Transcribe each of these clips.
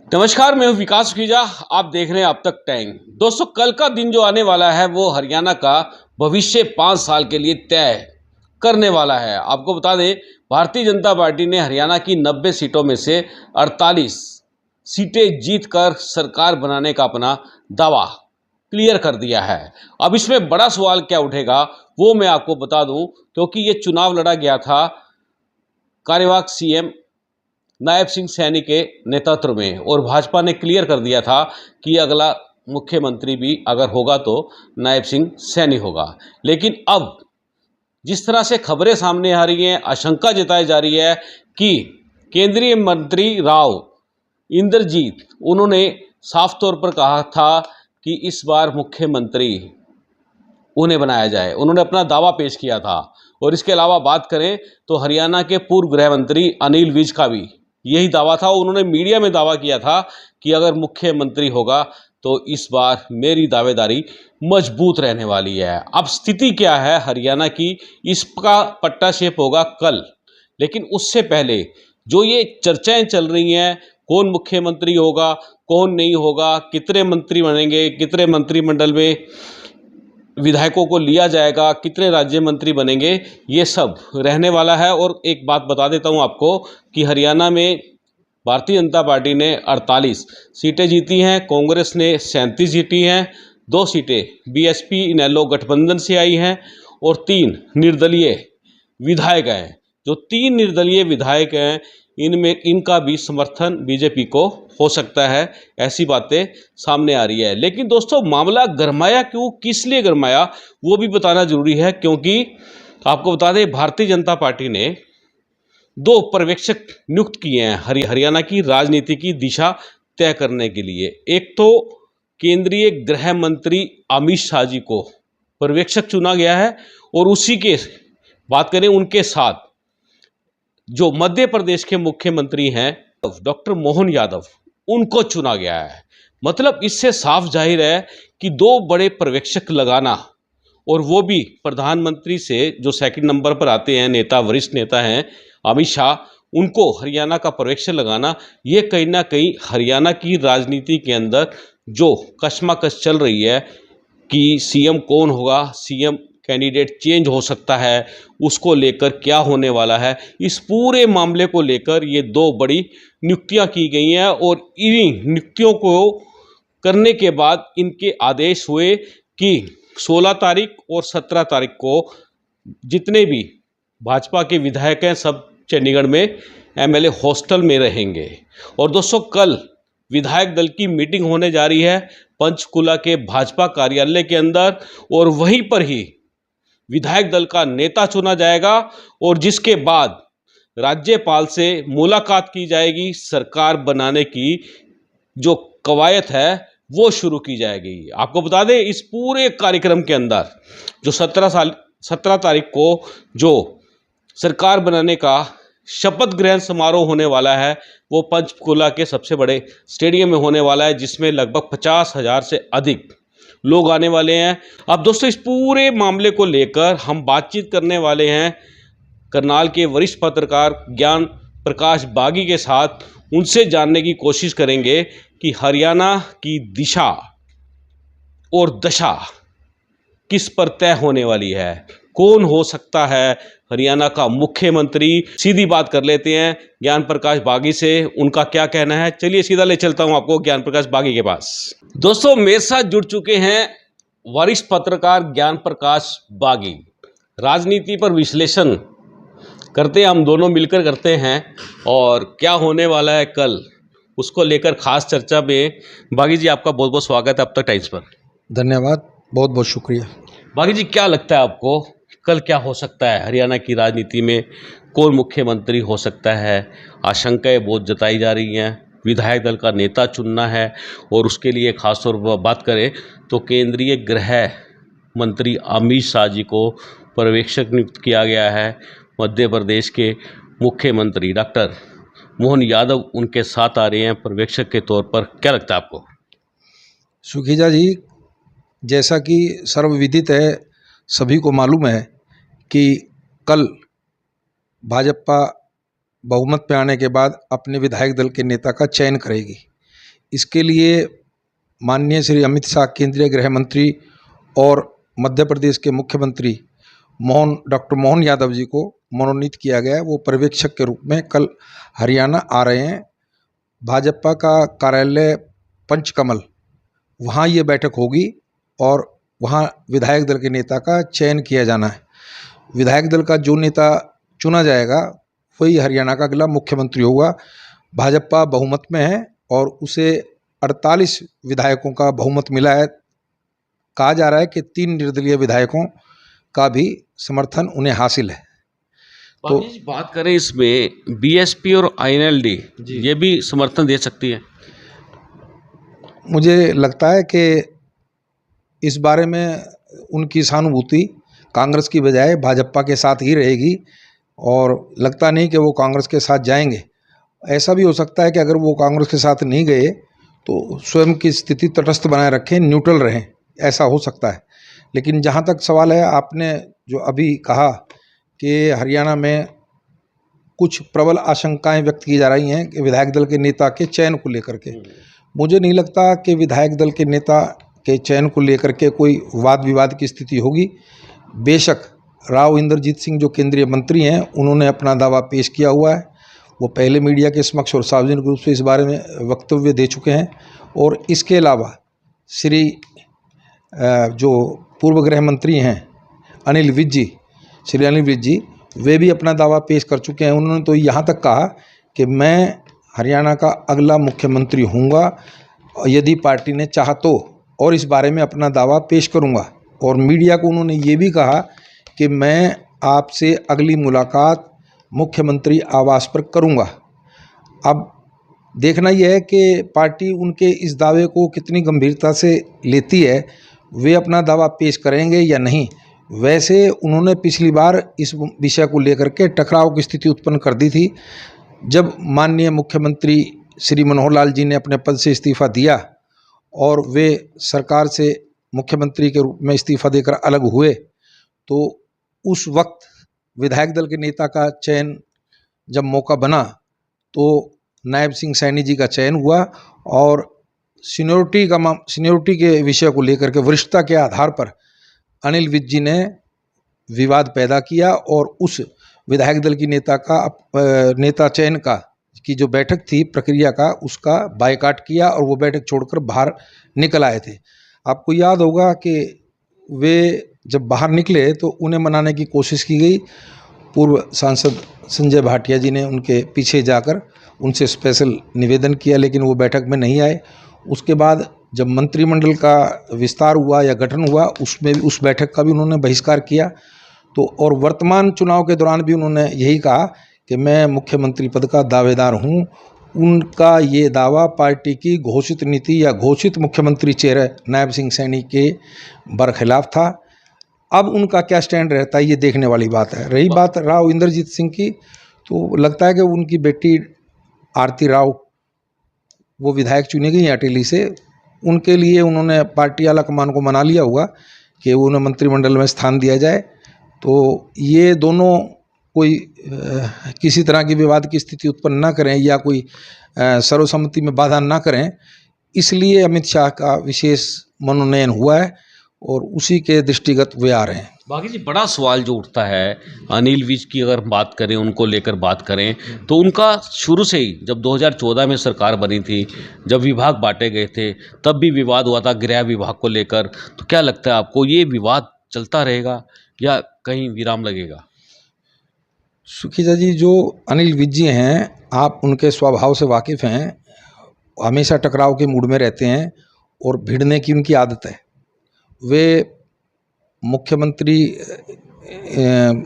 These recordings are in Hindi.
नमस्कार, मैं हूं विकास सुखीजा। आप देख रहे हैं अब तक टाइम। दोस्तों, कल का दिन जो आने वाला है वो हरियाणा का भविष्य 5 साल के लिए तय करने वाला है। आपको बता दें, भारतीय जनता पार्टी ने हरियाणा की 90 सीटों में से 48 सीटें जीतकर सरकार बनाने का अपना दावा क्लियर कर दिया है। अब इसमें बड़ा सवाल क्या उठेगा वो मैं आपको बता दूं, क्योंकि ये चुनाव लड़ा गया था कार्यवाहक सीएम नायब सिंह सैनी के नेतृत्व में, और भाजपा ने क्लियर कर दिया था कि अगला मुख्यमंत्री भी अगर होगा तो नायब सिंह सैनी होगा। लेकिन अब जिस तरह से खबरें सामने आ रही हैं, आशंका जताई जा रही है कि केंद्रीय मंत्री राव इंद्रजीत, उन्होंने साफ तौर पर कहा था कि इस बार मुख्यमंत्री उन्हें बनाया जाए। उन्होंने अपना दावा पेश किया था। और इसके अलावा बात करें तो हरियाणा के पूर्व गृह मंत्री अनिल विज का भी यही दावा था। उन्होंने मीडिया में दावा किया था कि अगर मुख्यमंत्री होगा तो इस बार मेरी दावेदारी मजबूत रहने वाली है। अब स्थिति क्या है हरियाणा की, इसका पट्टा शेप होगा कल। लेकिन उससे पहले जो ये चर्चाएं चल रही हैं, कौन मुख्यमंत्री होगा, कौन नहीं होगा, कितने मंत्री बनेंगे, कितने मंत्रिमंडल में विधायकों को लिया जाएगा, कितने राज्य मंत्री बनेंगे, ये सब रहने वाला है। और एक बात बता देता हूं आपको कि हरियाणा में भारतीय जनता पार्टी ने 48 सीटें जीती हैं, कांग्रेस ने 37 जीती हैं, 2 सीटें बीएसपी इनेलो गठबंधन से आई हैं और 3 निर्दलीय विधायक हैं। जो 3 निर्दलीय विधायक हैं, इनमें इनका भी समर्थन बीजेपी को हो सकता है, ऐसी बातें सामने आ रही है। लेकिन दोस्तों, मामला गरमाया क्यों, किस लिए गरमाया, वो भी बताना जरूरी है। क्योंकि आपको बता दें, भारतीय जनता पार्टी ने 2 पर्यवेक्षक नियुक्त किए हैं हरियाणा की राजनीति की दिशा तय करने के लिए। एक तो केंद्रीय गृह मंत्री अमित शाह जी को पर्यवेक्षक चुना गया है, और उसी के बात करें उनके साथ जो मध्य प्रदेश के मुख्यमंत्री हैं डॉक्टर मोहन यादव, उनको चुना गया है। मतलब इससे साफ जाहिर है कि 2 बड़े पर्यवेक्षक लगाना, और वो भी प्रधानमंत्री से जो सेकंड नंबर पर आते हैं नेता, वरिष्ठ नेता हैं अमित शाह, उनको हरियाणा का पर्यवेक्षक लगाना, ये कहीं ना कहीं हरियाणा की राजनीति के अंदर जो कशमकश चल रही है कि सीएम कौन होगा, सीएम कैंडिडेट चेंज हो सकता है, उसको लेकर क्या होने वाला है, इस पूरे मामले को लेकर ये 2 बड़ी नियुक्तियां की गई हैं। और इन नियुक्तियों को करने के बाद इनके आदेश हुए कि 16 तारीख और 17 तारीख को जितने भी भाजपा के विधायक हैं सब चंडीगढ़ में एमएलए हॉस्टल में रहेंगे। और दोस्तों, कल विधायक दल की मीटिंग होने जा रही है पंचकुला के भाजपा कार्यालय के अंदर, और वहीं पर ही विधायक दल का नेता चुना जाएगा, और जिसके बाद राज्यपाल से मुलाकात की जाएगी। सरकार बनाने की जो कवायद है वो शुरू की जाएगी। आपको बता दें, इस पूरे कार्यक्रम के अंदर जो 17 तारीख को जो सरकार बनाने का शपथ ग्रहण समारोह होने वाला है, वो पंचकुला के सबसे बड़े स्टेडियम में होने वाला है, जिसमें लगभग 50,000 से अधिक लोग आने वाले हैं। अब दोस्तों, इस पूरे मामले को लेकर हम बातचीत करने वाले हैं करनाल के वरिष्ठ पत्रकार ज्ञान प्रकाश बागी के साथ। उनसे जानने की कोशिश करेंगे कि हरियाणा की दिशा और दशा किस पर तय होने वाली है, कौन हो सकता है हरियाणा का मुख्यमंत्री। सीधी बात कर लेते हैं ज्ञान प्रकाश बागी से, उनका क्या कहना है। चलिए सीधा ले चलता हूं आपको ज्ञान प्रकाश बागी के पास। दोस्तों, मेरे साथ जुड़ चुके हैं वरिष्ठ पत्रकार ज्ञान प्रकाश बागी। राजनीति पर विश्लेषण करते हम दोनों मिलकर करते हैं, और क्या होने वाला है कल, उसको लेकर खास चर्चा में। बागी जी, आपका बहुत बहुत स्वागत है अब तक टाइम्स पर। धन्यवाद, बहुत बहुत शुक्रिया। बागी जी, क्या लगता है आपको कल क्या हो सकता है हरियाणा की राजनीति में, कौन मुख्यमंत्री हो सकता है? आशंकाएं बहुत जताई जा रही हैं, विधायक दल का नेता चुनना है, और उसके लिए खासतौर पर बात करें तो केंद्रीय गृह मंत्री अमित शाह जी को पर्यवेक्षक नियुक्त किया गया है। मध्य प्रदेश के मुख्यमंत्री डॉक्टर मोहन यादव उनके साथ आ रहे हैं पर्यवेक्षक के तौर पर। क्या लगता है आपको? सुखीजा जी, जैसा कि सर्वविदित है, सभी को मालूम है कि कल भाजपा बहुमत पे आने के बाद अपने विधायक दल के नेता का चयन करेगी। इसके लिए माननीय श्री अमित शाह केंद्रीय गृह मंत्री और मध्य प्रदेश के मुख्यमंत्री डॉक्टर मोहन यादव जी को मनोनीत किया गया है। वो पर्यवेक्षक के रूप में कल हरियाणा आ रहे हैं। भाजपा का कार्यालय पंचकमल, वहाँ ये बैठक होगी और वहाँ विधायक दल के नेता का चयन किया जाना है। विधायक दल का जो नेता चुना जाएगा वही हरियाणा का अगला मुख्यमंत्री होगा। भाजपा बहुमत में है और उसे 48 विधायकों का बहुमत मिला है। कहा जा रहा है कि 3 निर्दलीय विधायकों का भी समर्थन उन्हें हासिल है। तो बात करें इसमें बीएसपी और आईएनएलडी ये भी समर्थन दे सकती है। मुझे लगता है कि इस बारे में उनकी सहानुभूति कांग्रेस की बजाय भाजपा के साथ ही रहेगी और लगता नहीं कि वो कांग्रेस के साथ जाएंगे। ऐसा भी हो सकता है कि अगर वो कांग्रेस के साथ नहीं गए तो स्वयं की स्थिति तटस्थ बनाए रखें, न्यूट्रल रहें, ऐसा हो सकता है। लेकिन जहाँ तक सवाल है, आपने जो अभी कहा कि हरियाणा में कुछ प्रबल आशंकाएं व्यक्त की जा रही हैं कि विधायक दल के नेता के चयन को लेकर के, मुझे नहीं लगता कि विधायक दल के नेता के चयन को लेकर के कोई वाद विवाद की स्थिति होगी। बेशक राव इंद्रजीत सिंह जो केंद्रीय मंत्री हैं, उन्होंने अपना दावा पेश किया हुआ है। वो पहले मीडिया के समक्ष और सार्वजनिक रूप से इस बारे में वक्तव्य दे चुके हैं। और इसके अलावा श्री जो पूर्व गृह मंत्री हैं अनिल विज जी, वे भी अपना दावा पेश कर चुके हैं। उन्होंने तो यहाँ तक कहा कि मैं हरियाणा का अगला मुख्यमंत्री हूँगा यदि पार्टी ने चाहा तो, और इस बारे में अपना दावा पेश करूँगा। और मीडिया को उन्होंने ये भी कहा कि मैं आपसे अगली मुलाकात मुख्यमंत्री आवास पर करूँगा। अब देखना यह है कि पार्टी उनके इस दावे को कितनी गंभीरता से लेती है, वे अपना दावा पेश करेंगे या नहीं। वैसे उन्होंने पिछली बार इस विषय को लेकर के टकराव की स्थिति उत्पन्न कर दी थी, जब माननीय मुख्यमंत्री श्री मनोहर लाल जी ने अपने पद से इस्तीफा दिया और वे सरकार से मुख्यमंत्री के रूप में इस्तीफा देकर अलग हुए। तो उस वक्त विधायक दल के नेता का चयन जब मौका बना तो नायब सिंह सैनी जी का चयन हुआ और सीनियोरिटी के विषय को लेकर के वरिष्ठता के आधार पर अनिल विज जी ने विवाद पैदा किया और उस विधायक दल की नेता चयन की जो बैठक थी, प्रक्रिया का, उसका बायकॉट किया और वो बैठक छोड़कर बाहर निकल आए थे। आपको याद होगा कि वे जब बाहर निकले तो उन्हें मनाने की कोशिश की गई। पूर्व सांसद संजय भाटिया जी ने उनके पीछे जाकर उनसे स्पेशल निवेदन किया, लेकिन वो बैठक में नहीं आए। उसके बाद जब मंत्रिमंडल का विस्तार हुआ या गठन हुआ, उसमें भी उस बैठक का भी उन्होंने बहिष्कार किया। तो और वर्तमान चुनाव के दौरान भी उन्होंने यही कहा कि मैं मुख्यमंत्री पद का दावेदार हूं। उनका ये दावा पार्टी की घोषित नीति या घोषित मुख्यमंत्री चेहरे नायब सिंह सैनी के बरखिलाफ था। अब उनका क्या स्टैंड रहता है, ये देखने वाली बात है। रही बात राव इंद्रजीत सिंह की, तो लगता है कि उनकी बेटी आरती राव वो विधायक चुनी गई हैं अटेली से। उनके लिए उन्होंने पार्टी आलाकमान को मना लिया होगा कि उन्हें मंत्रिमंडल में स्थान दिया जाए। तो ये दोनों कोई किसी तरह की विवाद की स्थिति उत्पन्न ना करें या कोई सर्वसम्मति में बाधा ना करें, इसलिए अमित शाह का विशेष मनोनयन हुआ है और उसी के दृष्टिगत वे आ रहे हैं। बाकी जी, बड़ा सवाल जो उठता है, अनिल विज की अगर बात करें, उनको लेकर बात करें, तो उनका शुरू से ही जब 2014 में सरकार बनी थी, जब विभाग बांटे गए थे, तब भी विवाद हुआ था गृह विभाग को लेकर। तो क्या लगता है आपको, ये विवाद चलता रहेगा या कहीं विराम लगेगा? सुखीजा जी, जो अनिल विज जी हैं, आप उनके स्वभाव से वाकिफ़ हैं। हमेशा टकराव के मूड में रहते हैं और भिड़ने की उनकी आदत है। वे मुख्यमंत्री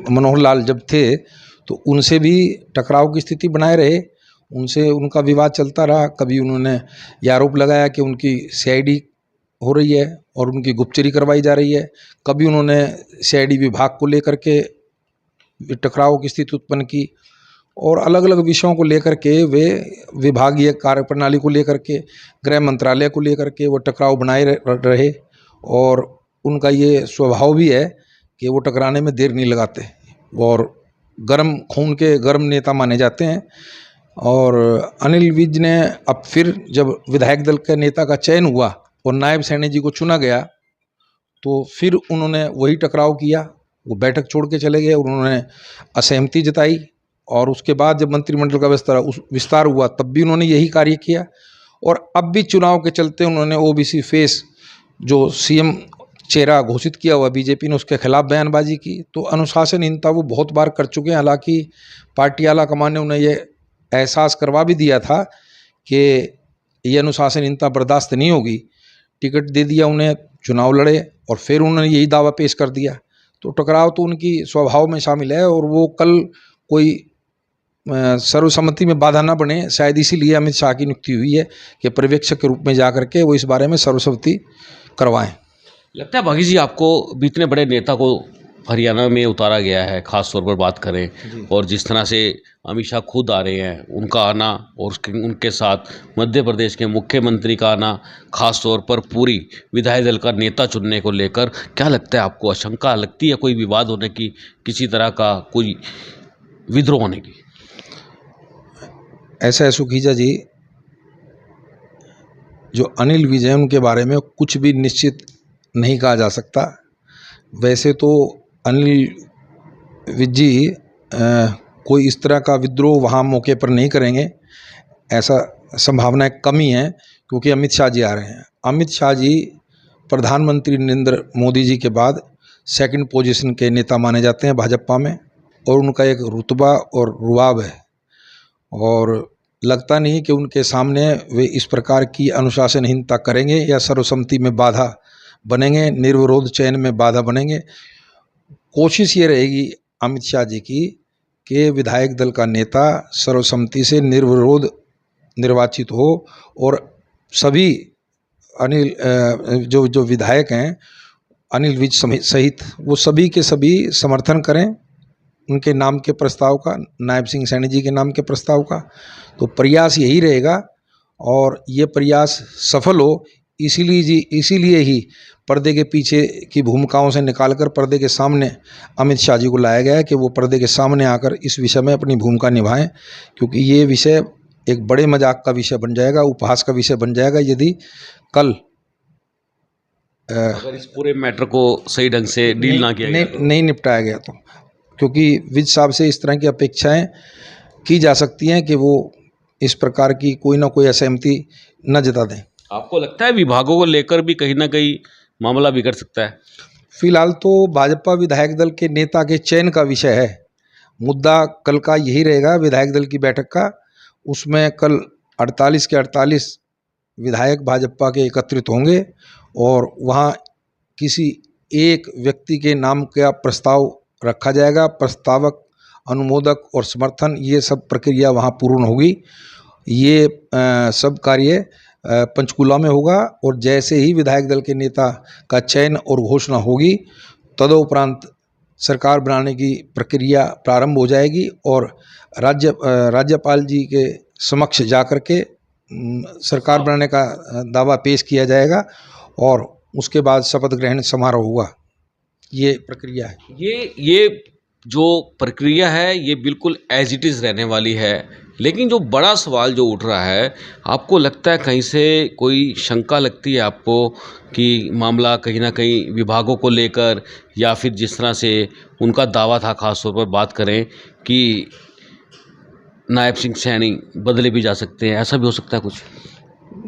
मनोहर लाल जब थे तो उनसे भी टकराव की स्थिति बनाए रहे, उनसे उनका विवाद चलता रहा। कभी उन्होंने ये आरोप लगाया कि उनकी सीआईडी हो रही है और उनकी गुप्तचरी करवाई जा रही है। कभी उन्होंने सीआईडी विभाग को लेकर के टकराव की स्थिति उत्पन्न की और अलग अलग विषयों को लेकर के वे विभागीय कार्यप्रणाली को लेकर के, गृह मंत्रालय को लेकर के वो टकराव बनाए रहे। और उनका ये स्वभाव भी है कि वो टकराने में देर नहीं लगाते और गर्म खून के गर्म नेता माने जाते हैं। और अनिल विज ने अब फिर जब विधायक दल के नेता का चयन हुआ और नायब सैनी जी को चुना गया, तो फिर उन्होंने वही टकराव किया, वो बैठक छोड़ के चले गए और उन्होंने असहमति जताई। और उसके बाद जब मंत्रिमंडल का विस्तार हुआ तब भी उन्होंने यही कार्य किया। और अब भी चुनाव के चलते उन्होंने ओबीसी फेस जो सीएम चेहरा घोषित किया हुआ बीजेपी ने, उसके खिलाफ बयानबाजी की। तो अनुशासनहीनता वो बहुत बार कर चुके हैं। हालांकि पार्टी आला कमान ने उन्हें ये एहसास करवा भी दिया था कि ये अनुशासनहीनता बर्दाश्त नहीं होगी, टिकट दे दिया उन्हें, चुनाव लड़े और फिर उन्होंने यही दावा पेश कर दिया। तो टकराव तो उनकी स्वभाव में शामिल है और वो कल कोई सर्वसम्मति में बाधा ना बने, शायद इसीलिए अमित शाह की नियुक्ति हुई है कि पर्यवेक्षक के रूप में जा करके वो इस बारे में सर्वसम्मति करवाएं। लगता है बागी जी आपको भी इतने बड़े नेता को हरियाणा में उतारा गया है, खास तौर पर बात करें, और जिस तरह से अमित शाह खुद आ रहे हैं, उनका आना और उनके साथ मध्य प्रदेश के मुख्यमंत्री का आना, खास तौर पर पूरी विधायक दल का नेता चुनने को लेकर, क्या लगता है आपको? आशंका लगती है कोई विवाद होने की, किसी तरह का कोई विद्रोह होने की? ऐसा है सुखीजा जी, जो अनिल विज हैं उनके बारे में कुछ भी निश्चित नहीं कहा जा सकता। वैसे तो अनिल विज जी कोई इस तरह का विद्रोह वहाँ मौके पर नहीं करेंगे, ऐसा संभावनाएं कम ही हैं, क्योंकि अमित शाह जी आ रहे हैं। अमित शाह जी प्रधानमंत्री नरेंद्र मोदी जी के बाद सेकंड पोजीशन के नेता माने जाते हैं भाजपा में, और उनका एक रुतबा और रुआब है। और लगता नहीं कि उनके सामने वे इस प्रकार की अनुशासनहीनता करेंगे या सर्वसम्मति में बाधा बनेंगे, निर्विरोध चयन में बाधा बनेंगे। कोशिश ये रहेगी अमित शाह जी की कि विधायक दल का नेता सर्वसम्मति से निर्विरोध निर्वाचित हो और सभी जो विधायक हैं अनिल विज सहित वो सभी के सभी समर्थन करें उनके नाम के प्रस्ताव का, नायब सिंह सैनी जी के नाम के प्रस्ताव का। तो प्रयास यही रहेगा और ये प्रयास सफल हो, इसीलिए ही पर्दे के पीछे की भूमिकाओं से निकालकर पर्दे के सामने अमित शाह जी को लाया गया है कि वो पर्दे के सामने आकर इस विषय में अपनी भूमिका निभाएं, क्योंकि ये विषय एक बड़े मजाक का विषय बन जाएगा, उपहास का विषय बन जाएगा यदि कल अगर इस पूरे मैटर को सही ढंग से डील ना किया गया तो। नहीं निपटाया गया तो, क्योंकि विज साहब से इस तरह की अपेक्षाएं की जा सकती हैं कि वो इस प्रकार की कोई ना कोई असहमति न जता दें। आपको लगता है विभागों को लेकर भी कहीं ना कहीं मामला बिगड़ सकता है? फिलहाल तो भाजपा विधायक दल के नेता के चयन का विषय है, मुद्दा कल का यही रहेगा विधायक दल की बैठक का। उसमें कल 48 के 48 विधायक भाजपा के एकत्रित होंगे और वहाँ किसी एक व्यक्ति के नाम का प्रस्ताव रखा जाएगा। प्रस्तावक, अनुमोदक और समर्थन, ये सब प्रक्रिया वहाँ पूर्ण होगी। ये सब कार्य पंचकूला में होगा और जैसे ही विधायक दल के नेता का चयन और घोषणा होगी तदोपरांत सरकार बनाने की प्रक्रिया प्रारंभ हो जाएगी और राज्यपाल जी के समक्ष जाकर के सरकार बनाने का दावा पेश किया जाएगा और उसके बाद शपथ ग्रहण समारोह होगा। ये प्रक्रिया है। ये जो प्रक्रिया है ये बिल्कुल एज इट इज़ रहने वाली है, लेकिन जो बड़ा सवाल जो उठ रहा है, आपको लगता है कहीं से कोई शंका लगती है आपको कि मामला कहीं ना कहीं विभागों को लेकर, या फिर जिस तरह से उनका दावा था, खास तौर पर बात करें कि नायब सिंह सैनी बदले भी जा सकते हैं, ऐसा भी हो सकता है कुछ?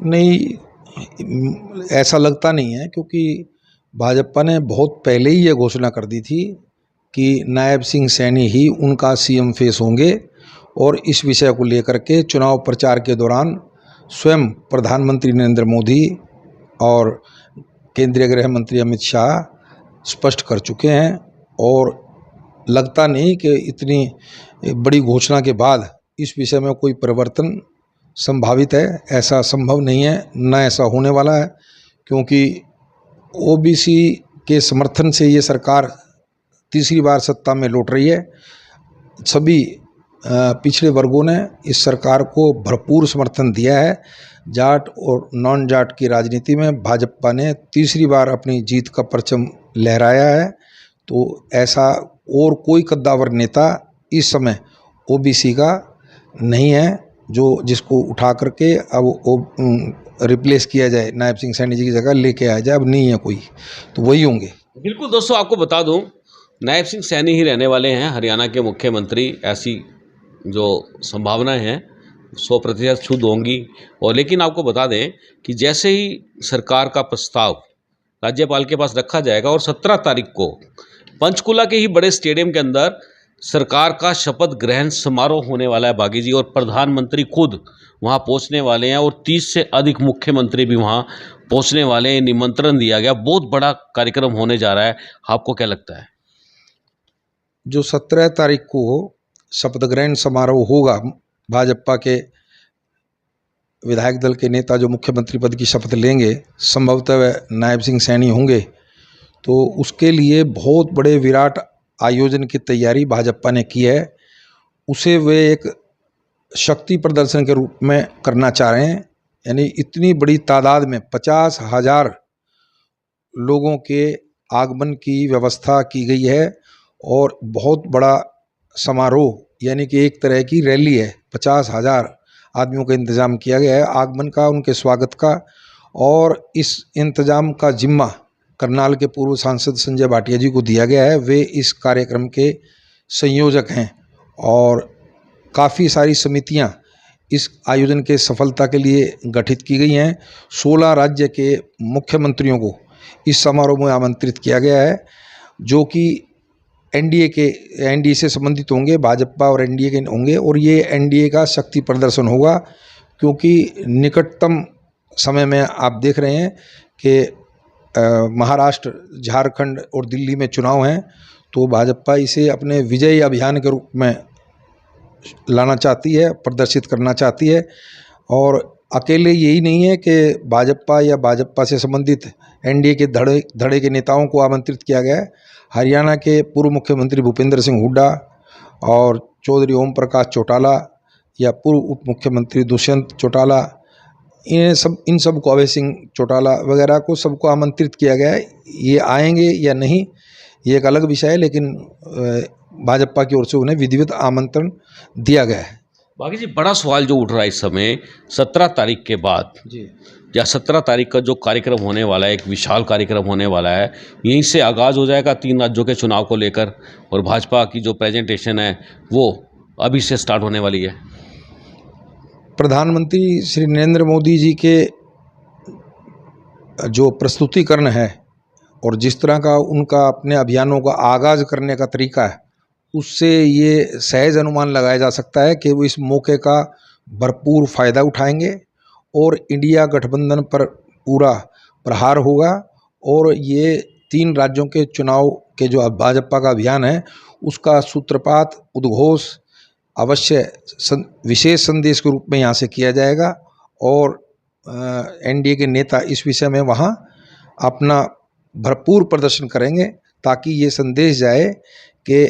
नहीं, ऐसा लगता नहीं है, क्योंकि भाजपा ने बहुत पहले ही ये घोषणा कर दी थी कि नायब सिंह सैनी ही उनका सीएम फेस होंगे और इस विषय को लेकर के चुनाव प्रचार के दौरान स्वयं प्रधानमंत्री नरेंद्र मोदी और केंद्रीय गृह मंत्री अमित शाह स्पष्ट कर चुके हैं। और लगता नहीं कि इतनी बड़ी घोषणा के बाद इस विषय में कोई परिवर्तन संभावित है, ऐसा संभव नहीं है, न ऐसा होने वाला है, क्योंकि ओबीसी के समर्थन से ये सरकार तीसरी बार सत्ता में लौट रही है। सभी पिछड़े वर्गों ने इस सरकार को भरपूर समर्थन दिया है। जाट और नॉन जाट की राजनीति में भाजपा ने तीसरी बार अपनी जीत का परचम लहराया है। तो ऐसा और कोई कद्दावर नेता इस समय ओबीसी का नहीं है जो जिसको उठा करके अब वो रिप्लेस किया जाए, नायब सिंह सैनी जी की जगह लेके आ जाए, अब नहीं है कोई, तो वही होंगे। बिल्कुल दोस्तों, आपको बता दूं, नायब सिंह सैनी ही रहने वाले हैं हरियाणा के मुख्यमंत्री, ऐसी जो संभावनाएं हैं 100% शुद्ध होंगी। और लेकिन आपको बता दें कि जैसे ही सरकार का प्रस्ताव राज्यपाल के पास रखा जाएगा और 17 तारीख को पंचकुला के ही बड़े स्टेडियम के अंदर सरकार का शपथ ग्रहण समारोह होने वाला है बागी जी, और प्रधानमंत्री खुद वहां पहुंचने वाले हैं और 30 से अधिक मुख्यमंत्री भी वहां पहुंचने वाले हैं। निमंत्रण दिया गया, बहुत बड़ा कार्यक्रम होने जा रहा है। आपको क्या लगता है? जो 17 तारीख को शपथ ग्रहण समारोह होगा, भाजपा के विधायक दल के नेता जो मुख्यमंत्री पद की शपथ लेंगे, संभवतः वह नायब सिंह सैनी होंगे, तो उसके लिए बहुत बड़े विराट आयोजन की तैयारी भाजपा ने की है। उसे वे एक शक्ति प्रदर्शन के रूप में करना चाह रहे हैं, यानी इतनी बड़ी तादाद में 50,000 लोगों के आगमन की व्यवस्था की गई है और बहुत बड़ा समारोह, यानी कि एक तरह की रैली है। 50,000 आदमियों का इंतज़ाम किया गया है आगमन का, उनके स्वागत का, और इस इंतज़ाम का जिम्मा करनाल के पूर्व सांसद संजय भाटिया जी को दिया गया है। वे इस कार्यक्रम के संयोजक हैं और काफ़ी सारी समितियां इस आयोजन के सफलता के लिए गठित की गई हैं। 16 राज्य के मुख्यमंत्रियों को इस समारोह में आमंत्रित किया गया है, जो कि एनडीए से संबंधित होंगे, भाजपा और एनडीए के होंगे, और ये एनडीए का शक्ति प्रदर्शन होगा, क्योंकि निकटतम समय में आप देख रहे हैं कि महाराष्ट्र, झारखंड और दिल्ली में चुनाव हैं, तो भाजपा इसे अपने विजय अभियान के रूप में लाना चाहती है, प्रदर्शित करना चाहती है। और अकेले यही नहीं है कि भाजपा या भाजपा से संबंधित एनडीए के धड़े के नेताओं को आमंत्रित किया गया है। हरियाणा के पूर्व मुख्यमंत्री भूपेंद्र सिंह हुड्डा और चौधरी ओम प्रकाश चौटाला या पूर्व उप मुख्यमंत्री दुष्यंत चौटाला, इन सब को, अभय सिंह चौटाला वगैरह को, सबको आमंत्रित किया गया है। ये आएंगे या नहीं ये एक अलग विषय है, लेकिन भाजपा की ओर से उन्हें विधिवत आमंत्रण दिया गया है। बाकी जी, बड़ा सवाल जो उठ रहा है इस समय 17 तारीख के बाद जी, या 17 तारीख का जो कार्यक्रम होने वाला है, एक विशाल कार्यक्रम होने वाला है, यहीं से आगाज़ हो जाएगा 3 राज्यों के चुनाव को लेकर, और भाजपा की जो प्रेजेंटेशन है वो अभी से स्टार्ट होने वाली है। प्रधानमंत्री श्री नरेंद्र मोदी जी के जो प्रस्तुतिकरण है और जिस तरह का उनका अपने अभियानों का आगाज़ करने का तरीका है, उससे ये सहज अनुमान लगाया जा सकता है कि वो इस मौके का भरपूर फ़ायदा उठाएंगे और इंडिया गठबंधन पर पूरा प्रहार होगा, और ये 3 राज्यों के चुनाव के जो भाजपा का अभियान है उसका सूत्रपात, उद्घोष अवश्य विशेष संदेश के रूप में यहाँ से किया जाएगा, और एनडीए के नेता इस विषय में वहाँ अपना भरपूर प्रदर्शन करेंगे, ताकि ये संदेश जाए कि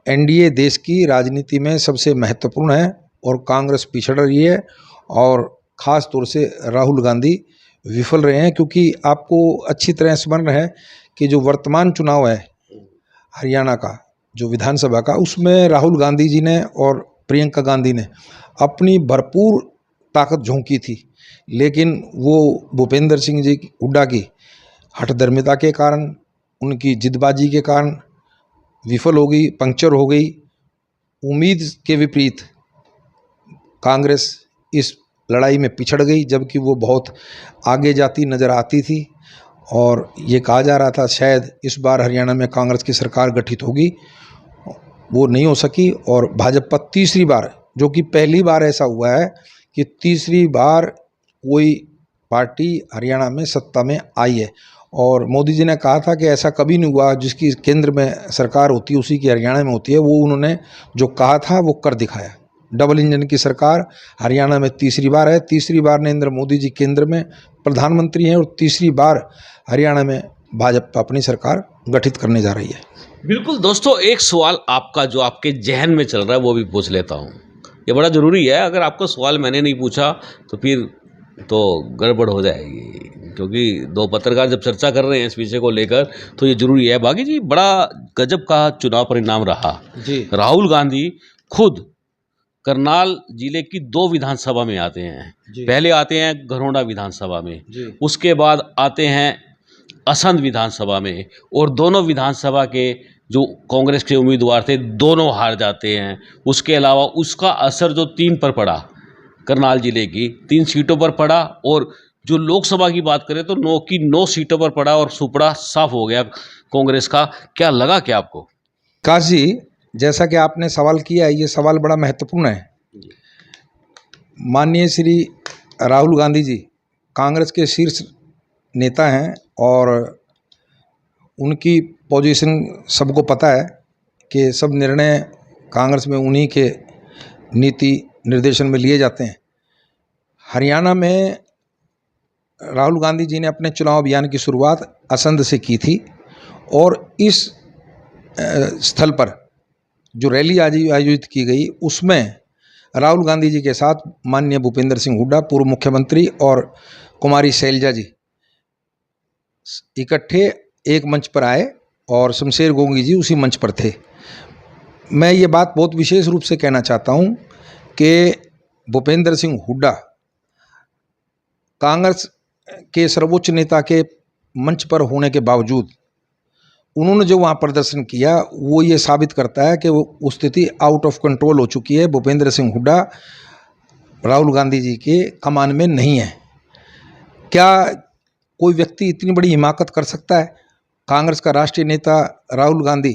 एनडीए देश की राजनीति में सबसे महत्वपूर्ण है और कांग्रेस पिछड़ रही है, और ख़ास तौर से राहुल गांधी विफल रहे हैं। क्योंकि आपको अच्छी तरह स्मरण है कि जो वर्तमान चुनाव है हरियाणा का, जो विधानसभा का, उसमें राहुल गांधी जी ने और प्रियंका गांधी ने अपनी भरपूर ताकत झोंकी थी, लेकिन वो भूपेंद्र सिंह जी हुड्डा की हठधर्मिता के कारण, उनकी जिद्दबाजी के कारण विफल हो गई, पंक्चर हो गई। उम्मीद के विपरीत कांग्रेस इस लड़ाई में पिछड़ गई, जबकि वो बहुत आगे जाती नज़र आती थी, और ये कहा जा रहा था शायद इस बार हरियाणा में कांग्रेस की सरकार गठित होगी, वो नहीं हो सकी। और भाजपा तीसरी बार, जो कि पहली बार ऐसा हुआ है कि तीसरी बार कोई पार्टी हरियाणा में सत्ता में आई है, और मोदी जी ने कहा था कि ऐसा कभी नहीं हुआ, जिसकी केंद्र में सरकार होती है उसी की हरियाणा में होती है। वो उन्होंने जो कहा था वो कर दिखाया। डबल इंजन की सरकार हरियाणा में तीसरी बार है। तीसरी बार नरेंद्र मोदी जी केंद्र में प्रधानमंत्री हैं, और तीसरी बार हरियाणा में भाजपा अपनी सरकार गठित करने जा रही है। बिल्कुल दोस्तों, एक सवाल आपका जो आपके जहन में चल रहा है वो भी पूछ लेता हूँ, ये बड़ा ज़रूरी है। अगर आपको सवाल मैंने नहीं पूछा तो फिर तो गड़बड़ हो जाएगी, क्योंकि 2 पत्रकार जब चर्चा कर रहे हैं इस विषय को लेकर, तो ये जरूरी है। बाकी जी, बड़ा गजब का चुनाव परिणाम रहा जी। राहुल गांधी खुद करनाल जिले की 2 विधानसभा में आते हैं। जी। पहले आते हैं घरौंडा विधानसभा में, जी। उसके बाद आते हैं असंध विधानसभा में, और दोनों विधानसभा के जो कांग्रेस के उम्मीदवार थे दोनों हार जाते हैं। उसके अलावा उसका असर जो 3 पर पड़ा, करनाल जिले की 3 सीटों पर पड़ा, और जो लोकसभा की बात करें तो 9 की 9 सीटों पर पड़ा, और सुपड़ा साफ हो गया कांग्रेस का। क्या लगा क्या आपको? काश जी, जैसा कि आपने सवाल किया है, ये सवाल बड़ा महत्वपूर्ण है। माननीय श्री राहुल गांधी जी कांग्रेस के शीर्ष नेता हैं और उनकी पोजीशन सबको पता है कि सब निर्णय कांग्रेस में उन्हीं के नीति निर्देशन में लिए जाते हैं। हरियाणा में राहुल गांधी जी ने अपने चुनाव अभियान की शुरुआत असंध से की थी, और इस स्थल पर जो रैली आयोजित की गई उसमें राहुल गांधी जी के साथ माननीय भूपेंद्र सिंह हुड्डा पूर्व मुख्यमंत्री और कुमारी शैलजा जी इकट्ठे एक मंच पर आए और शमशेर गोगी जी उसी मंच पर थे। मैं ये बात बहुत विशेष रूप से कहना चाहता हूँ कि भूपेंद्र सिंह हुड्डा कांग्रेस के सर्वोच्च नेता के मंच पर होने के बावजूद उन्होंने जो वहाँ प्रदर्शन किया वो ये साबित करता है कि वो स्थिति आउट ऑफ कंट्रोल हो चुकी है। भूपेंद्र सिंह हुड्डा राहुल गांधी जी के कमान में नहीं है। क्या कोई व्यक्ति इतनी बड़ी हिमाकत कर सकता है? कांग्रेस का राष्ट्रीय नेता राहुल गांधी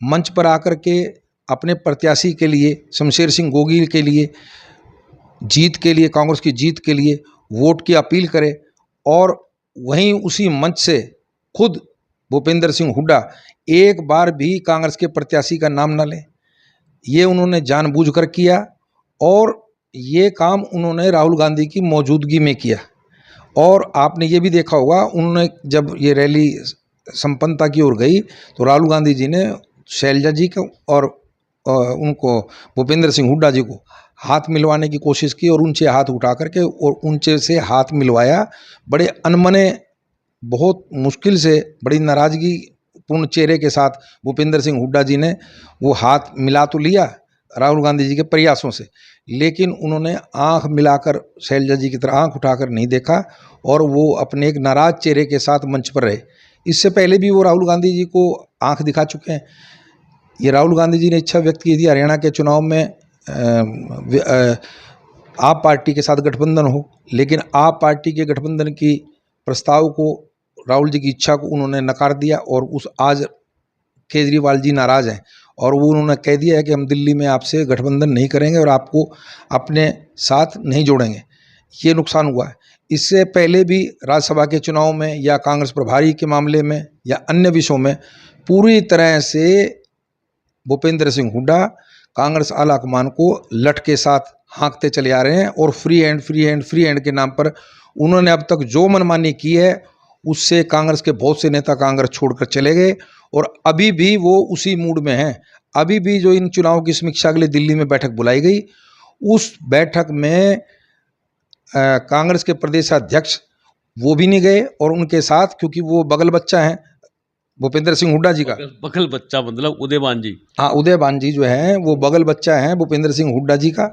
मंच पर आकर के अपने प्रत्याशी के लिए, शमशेर सिंह गोगी के लिए, जीत के लिए, कांग्रेस की जीत के लिए वोट की अपील करे, और वहीं उसी मंच से खुद भूपेंद्र सिंह हुड्डा एक बार भी कांग्रेस के प्रत्याशी का नाम न लें। ये उन्होंने जानबूझकर किया, और ये काम उन्होंने राहुल गांधी की मौजूदगी में किया। और आपने ये भी देखा होगा, उन्होंने जब ये रैली संपन्नता की ओर गई तो राहुल गांधी जी ने शैलजा जी को और उनको भूपेंद्र सिंह हुड्डा जी को हाथ मिलवाने की कोशिश की, और उनसे हाथ उठा करके और उनसे से हाथ मिलवाया। बड़े अनमने, बहुत मुश्किल से, बड़ी नाराज़गी पूर्ण चेहरे के साथ भूपेंद्र सिंह हुड्डा जी ने वो हाथ मिला तो लिया राहुल गांधी जी के प्रयासों से, लेकिन उन्होंने आंख मिलाकर शैलजा जी की तरह आंख उठाकर नहीं देखा, और वो अपने एक नाराज चेहरे के साथ मंच पर रहे। इससे पहले भी वो राहुल गांधी जी को आंख दिखा चुके हैं। ये राहुल गांधी जी ने इच्छा व्यक्त की थी हरियाणा के चुनाव में आप पार्टी के साथ गठबंधन हो, लेकिन आप पार्टी के गठबंधन की प्रस्ताव को, राहुल जी की इच्छा को उन्होंने नकार दिया, और आज केजरीवाल जी नाराज़ हैं, और वो उन्होंने कह दिया है कि हम दिल्ली में आपसे गठबंधन नहीं करेंगे और आपको अपने साथ नहीं जोड़ेंगे। ये नुकसान हुआ है। इससे पहले भी राज्यसभा के चुनाव में या कांग्रेस प्रभारी के मामले में या अन्य विषयों में पूरी तरह से भूपेंद्र सिंह हुड्डा कांग्रेस आला कमान को लठ के साथ हाँकते चले आ रहे हैं, और फ्री हैंड के नाम पर उन्होंने अब तक जो मनमानी की है उससे कांग्रेस के बहुत से नेता कांग्रेस छोड़कर चले गए, और अभी भी वो उसी मूड में हैं। अभी भी जो इन चुनाव की समीक्षा के लिए दिल्ली में बैठक बुलाई गई, उस बैठक में कांग्रेस के प्रदेशाध्यक्ष वो भी नहीं गए, और उनके साथ, क्योंकि वो बगल बच्चा हैं भूपेंद्र सिंह हुड्डा जी का। बगल बच्चा मतलब उदयभान जी? हाँ, उदयभान जी जो हैं वो बगल बच्चा हैं भूपेंद्र सिंह हुड्डा जी का,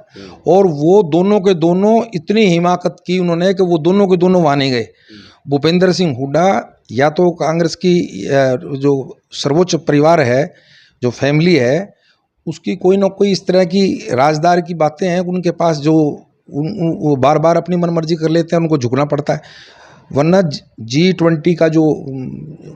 और वो दोनों के दोनों इतनी हिमाकत की उन्होंने कि वो दोनों के दोनों वहाँ नहीं गए। भूपेंद्र सिंह हुड्डा या तो कांग्रेस की जो सर्वोच्च परिवार है, जो फैमिली है, उसकी कोई ना कोई इस तरह की राजदार की बातें हैं उनके पास, जो वो बार बार अपनी मनमर्जी कर लेते हैं, उनको झुकना पड़ता है। वरना G20 का जो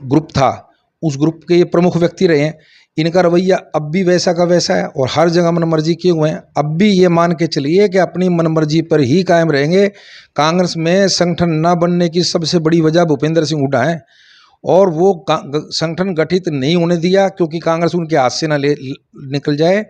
ग्रुप था, उस ग्रुप के ये प्रमुख व्यक्ति रहे हैं। इनका रवैया अब भी वैसा का वैसा है, और हर जगह मनमर्जी किए हुए हैं। अब भी ये मान के चलिए कि अपनी मनमर्जी पर ही कायम रहेंगे। कांग्रेस में संगठन न बनने की सबसे बड़ी वजह भूपेंद्र सिंह हुड्डा है, और वो संगठन गठित नहीं होने दिया क्योंकि कांग्रेस उनके हाथ से ना निकल जाए।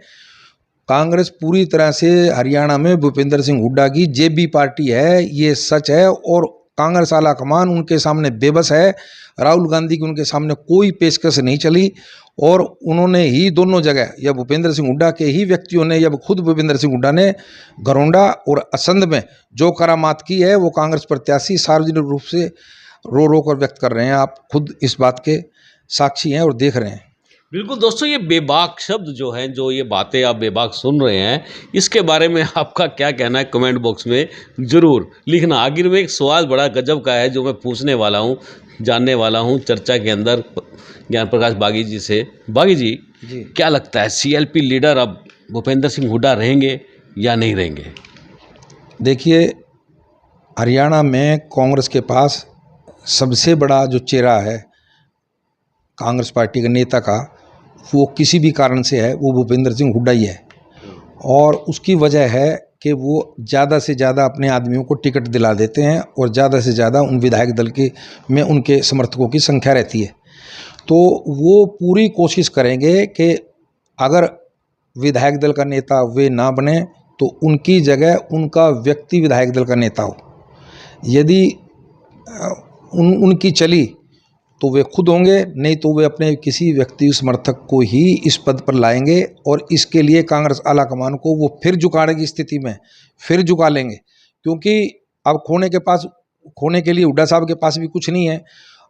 कांग्रेस पूरी तरह से हरियाणा में भूपेंद्र सिंह हुड्डा की जेबी पार्टी है, ये सच है, और कांग्रेस आला कमान उनके सामने बेबस है। राहुल गांधी की उनके सामने कोई पेशकश नहीं चली, और उन्होंने ही दोनों जगह, या भूपेंद्र सिंह हुड्डा के ही व्यक्तियों ने, या खुद भूपेंद्र सिंह हुड्डा ने घरौंडा और असंध में जो करामात की है, वो कांग्रेस प्रत्याशी सार्वजनिक रूप से रो रो कर व्यक्त कर रहे हैं। आप खुद इस बात के साक्षी हैं और देख रहे हैं। बिल्कुल दोस्तों, ये बेबाक शब्द जो हैं, जो ये बातें आप बेबाक सुन रहे हैं, इसके बारे में आपका क्या कहना है कमेंट बॉक्स में ज़रूर लिखना। आखिर में एक सवाल बड़ा गजब का है जो मैं पूछने वाला हूँ, जानने वाला हूँ चर्चा के अंदर ज्ञान प्रकाश बागी जी से। बागी जी, जी क्या लगता है सीएलपी लीडर अब भूपेंद्र सिंह हुड्डा रहेंगे या नहीं रहेंगे? देखिए, हरियाणा में कांग्रेस के पास सबसे बड़ा जो चेहरा है कांग्रेस पार्टी के नेता का, वो किसी भी कारण से है, वो भूपेंद्र सिंह हुड्डा ही है। और उसकी वजह है कि वो ज़्यादा से ज़्यादा अपने आदमियों को टिकट दिला देते हैं और ज़्यादा से ज़्यादा उन विधायक दल के में उनके समर्थकों की संख्या रहती है। तो वो पूरी कोशिश करेंगे कि अगर विधायक दल का नेता वे ना बने तो उनकी जगह उनका व्यक्ति विधायक दल का नेता हो। यदि उनकी चली तो वे खुद होंगे, नहीं तो वे अपने किसी व्यक्ति समर्थक को ही इस पद पर लाएंगे और इसके लिए कांग्रेस आला कमान को वो फिर झुकाने की स्थिति में फिर झुका लेंगे। क्योंकि अब खोने के लिए हुड्डा साहब के पास भी कुछ नहीं है।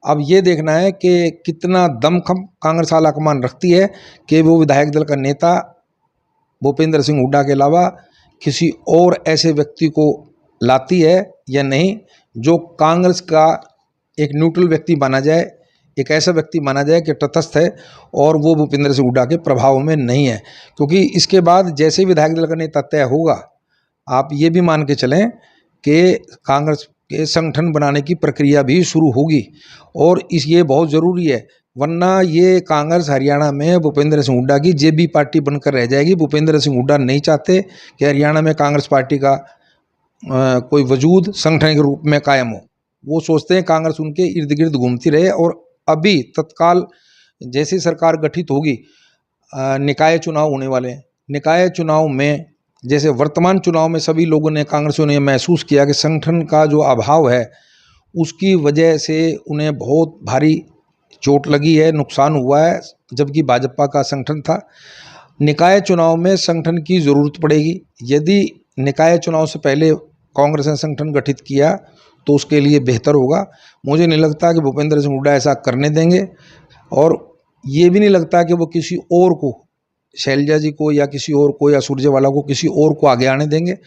अब ये देखना है कि कितना दमखम कांग्रेस आला कमान रखती है कि वो विधायक दल का नेता भूपेंद्र सिंह हुड्डा के अलावा किसी और ऐसे व्यक्ति को लाती है या नहीं, जो कांग्रेस का एक न्यूट्रल व्यक्ति माना जाए, एक ऐसा व्यक्ति माना जाए कि तटस्थ है और वो भूपेंद्र सिंह हुड्डा के प्रभाव में नहीं है। क्योंकि इसके बाद जैसे विधायक दल का नेता तय होगा, आप ये भी मान के चलें कि कांग्रेस के संगठन बनाने की प्रक्रिया भी शुरू होगी और ये बहुत ज़रूरी है, वरना ये कांग्रेस हरियाणा में भूपेंद्र सिंह हुड्डा की जेबी पार्टी बनकर रह जाएगी। भूपेंद्र सिंह हुड्डा नहीं चाहते कि हरियाणा में कांग्रेस पार्टी का कोई वजूद संगठन के रूप में कायम हो। वो सोचते हैं कांग्रेस उनके इर्द गिर्द घूमती रहे। और अभी तत्काल जैसी सरकार गठित होगी, निकाय चुनाव होने वाले हैं। निकाय चुनाव में जैसे वर्तमान चुनाव में सभी लोगों ने, कांग्रेसियों ने महसूस किया कि संगठन का जो अभाव है उसकी वजह से उन्हें बहुत भारी चोट लगी है, नुकसान हुआ है, जबकि भाजपा का संगठन था। निकाय चुनाव में संगठन की ज़रूरत पड़ेगी। यदि निकाय चुनाव से पहले कांग्रेस ने संगठन गठित किया तो उसके लिए बेहतर होगा। मुझे नहीं लगता कि भूपेंद्र सिंह हुड्डा ऐसा करने देंगे और ये भी नहीं लगता कि वो किसी और को, शैलजा जी को या किसी और को या सुरजेवाला को, किसी और को आगे आने देंगे।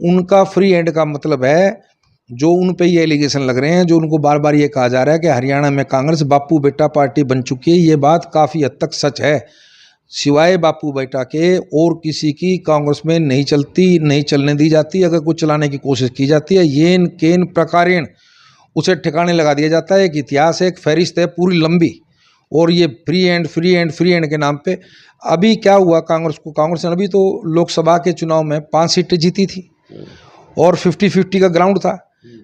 उनका फ्री हैंड का मतलब है जो उन पे ये एलिगेशन लग रहे हैं, जो उनको बार बार ये कहा जा रहा है कि हरियाणा में कांग्रेस बापू बेटा पार्टी बन चुकी है। ये बात काफ़ी हद तक सच है। सिवाय बापू बेटा के और किसी की कांग्रेस में नहीं चलती, नहीं चलने दी जाती। अगर कुछ चलाने की कोशिश की जाती है, येन केन प्रकारेण उसे ठिकाने लगा दिया जाता है। एक इतिहास है, एक फहरिस्त है पूरी लंबी। और ये फ्री हैंड के नाम पे अभी क्या हुआ कांग्रेस को? कांग्रेस ने अभी तो लोकसभा के चुनाव में 5 सीटें जीती थी और 50-50 का ग्राउंड था।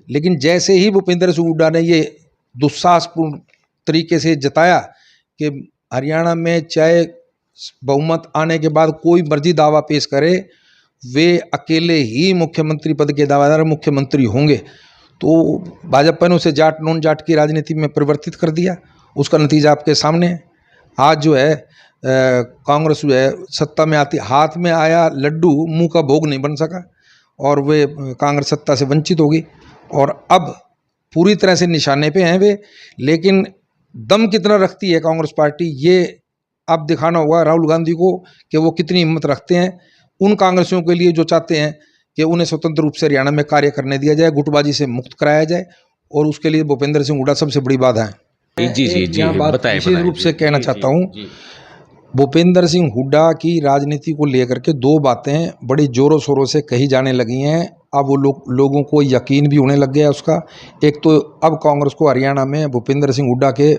लेकिन जैसे ही भूपेंद्र सिंह हुड्डा ने ये दुस्साहसपूर्ण तरीके से जताया कि हरियाणा में चाहे बहुमत आने के बाद कोई मर्जी दावा पेश करे, वे अकेले ही मुख्यमंत्री पद के दावेदार मुख्यमंत्री होंगे, तो भाजपा ने उसे जाट नॉन जाट की राजनीति में परिवर्तित कर दिया। उसका नतीजा आपके सामने है। आज जो है कांग्रेस जो है सत्ता में आती, हाथ में आया लड्डू मुंह का भोग नहीं बन सका और वे कांग्रेस सत्ता से वंचित होगी। और अब पूरी तरह से निशाने पे हैं वे। लेकिन दम कितना रखती है कांग्रेस पार्टी, ये अब दिखाना होगा राहुल गांधी को कि वो कितनी हिम्मत रखते हैं उन कांग्रेसियों के लिए जो चाहते हैं कि उन्हें स्वतंत्र रूप से हरियाणा में कार्य करने दिया जाए, गुटबाजी से मुक्त कराया जाए। और उसके लिए भूपेंद्र सिंह हुड्डा सबसे बड़ी बाधा है। जी बात विशेष रूप से कहना चाहता हूँ, भूपेंद्र सिंह हुड्डा की राजनीति को लेकर के 2 बातें बड़ी जोरों शोरों से कही जाने लगी हैं। अब वो लोगों को यकीन भी होने लग गया उसका। एक तो अब कांग्रेस को हरियाणा में भूपेंद्र सिंह हुड्डा के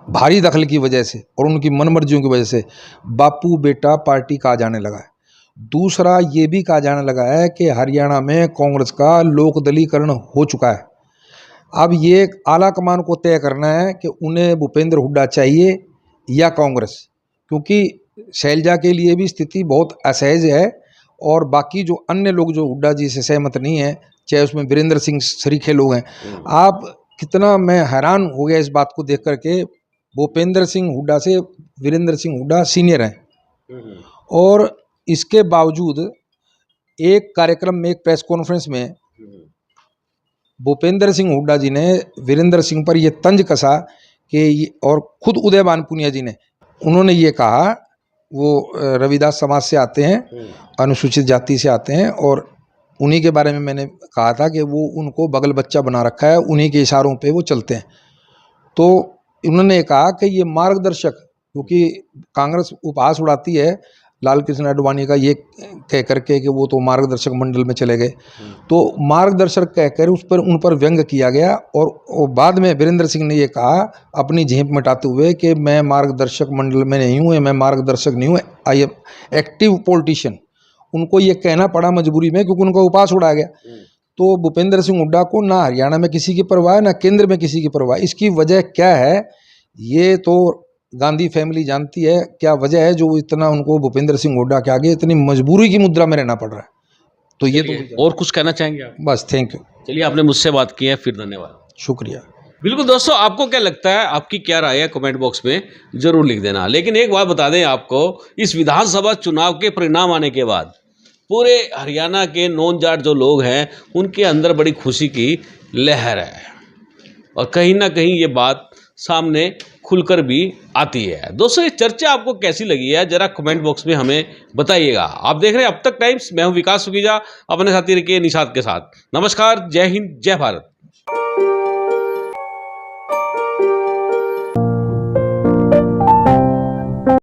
भारी दखल की वजह से और उनकी मनमर्जियों की वजह से बापू बेटा पार्टी कहा जाने लगा है। दूसरा ये भी कहा जाने लगा है कि हरियाणा में कांग्रेस का लोकदलीकरण हो चुका है। अब ये आला कमान को तय करना है कि उन्हें भूपेंद्र हुड्डा चाहिए या कांग्रेस, क्योंकि शैलजा के लिए भी स्थिति बहुत असहज है और बाकी जो अन्य लोग जो हुड्डा जी से सहमत नहीं है, चाहे उसमें वीरेंद्र सिंह सरीखे लोग हैं। आप कितना, मैं हैरान हो गया इस बात को देख करके, भूपेंद्र सिंह हुड्डा से वीरेंद्र सिंह हुड्डा सीनियर हैं और इसके बावजूद एक कार्यक्रम में, एक प्रेस कॉन्फ्रेंस में भूपेंद्र सिंह हुड्डा जी ने वीरेंद्र सिंह पर यह तंज कसा कि और खुद उदय भानु पुनिया जी ने उन्होंने ये कहा, वो रविदास समाज से आते हैं, अनुसूचित जाति से आते हैं, और उन्हीं के बारे में मैंने कहा था कि वो उनको बगल बच्चा बना रखा है, उन्हीं के इशारों पे वो चलते हैं। तो उन्होंने कहा कि ये मार्गदर्शक, क्योंकि कांग्रेस उपहास उड़ाती है लाल कृष्ण आडवाणी का ये कह करके कि वो तो मार्गदर्शक मंडल में चले गए, तो मार्गदर्शक कहकर उन पर व्यंग किया गया। और बाद में वीरेंद्र सिंह ने ये कहा अपनी झेप मिटाते हुए कि मैं मार्गदर्शक मंडल में नहीं हूँ, मैं मार्गदर्शक नहीं हूँ, आई एम एक्टिव पॉलिटिशियन। उनको ये कहना पड़ा मजबूरी में, क्योंकि उनका उपहास उड़ा गया। तो भूपेंद्र सिंह हुड्डा को ना हरियाणा में किसी की परवाह, ना केंद्र में किसी की परवाह। इसकी वजह क्या है, ये तो गांधी फैमिली जानती है क्या वजह है जो इतना उनको भूपेंद्र सिंह हुड्डा के आगे इतनी मजबूरी की मुद्रा में रहना पड़ रहा है। तो ये तो और कुछ कहना चाहेंगे आप? बस, थैंक यू। चलिए, आपने मुझसे बात की है, फिर धन्यवाद। शुक्रिया। बिल्कुल दोस्तों, आपको क्या लगता है, आपकी क्या राय है, कमेंट बॉक्स में जरूर लिख देना। लेकिन एक बात बता दें आपको, इस विधानसभा चुनाव के परिणाम आने के बाद पूरे हरियाणा के नॉन जाट जो लोग हैं उनके अंदर बड़ी खुशी की लहर है, और कहीं ना कहीं ये बात सामने खुलकर भी आती है। दोस्तों, ये चर्चा आपको कैसी लगी है, जरा कमेंट बॉक्स में हमें बताइएगा। आप देख रहे हैं अब तक टाइम्स, मैं हूं विकास सुखीजा, अपने साथी रखिए निषाद के साथ। नमस्कार, जय हिंद, जय भारत।